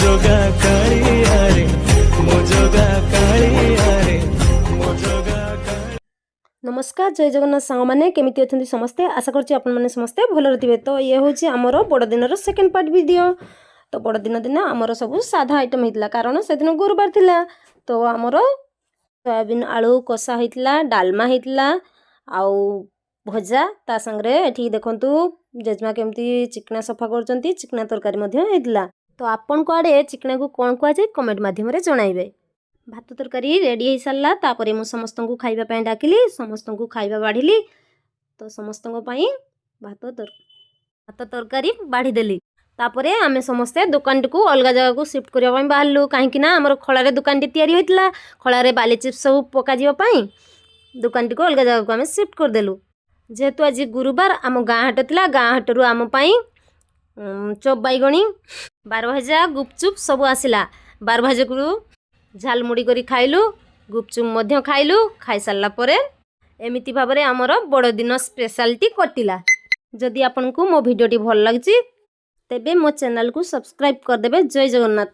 जोगा कालिया रे मो जोगा कालिया रे मो जोगा कालिया। नमस्कार जय जगन्नाथ सांग मैंने केमिति अछंती समस्ते आशा करछि आपन माने समस्ते भल रहिबे। तो ये होछि हमरो बड़ दिनर सेकंड पार्ट वीडियो। तो बड़ दिन हमरो सब साधा आइटम हितला कारण से दिन गुरुवार थिला। तो हमरो सोयाबीन आलू कषा हितला, डालमा हितला आउ भजा ता संगरे एठी देखंतु जेजमा केमती चिकना सफा करचंती, चिकना तरकारी मध्ये हितला। तो आपन को आडे चिकना को कोन को आजे कमेंट माध्यम रे जणाइबे। भात तरकारी रेडी हो सारा तापर मु समस्त को खाइबा डाकिली, समस्त को खाइबा बाढ़िली। तो समस्त भात तरकारी बाढ़ी देली। तापर आमे समस्ते दुकान को अलग जगह को शिफ्ट करने बाहरलु कहीं आमर खलारे दुकान टी तैयारी होता। खलारे बाली चिप्स सब पका जावाई दुकान टी को अलग जगह को आमे शिफ्ट करदेलु। जेहेतु आज गुरुवार आम गाँ हाट था, गाँ हाटू आम चोप बैगणी 12 भजा गुपचुप सब आसला। 12 भजा को झालमुड़ी करी खाइलु, गुपचुप मध्य खाइलु। खाई सारला परे एमिति भाव में आमर बड़ दिन स्पेशलिटी कटिला। जदि आपन को मो वीडियोटी भल लगी तेबे मो चैनल को सब्सक्राइब करदेबे। जय जगन्नाथ।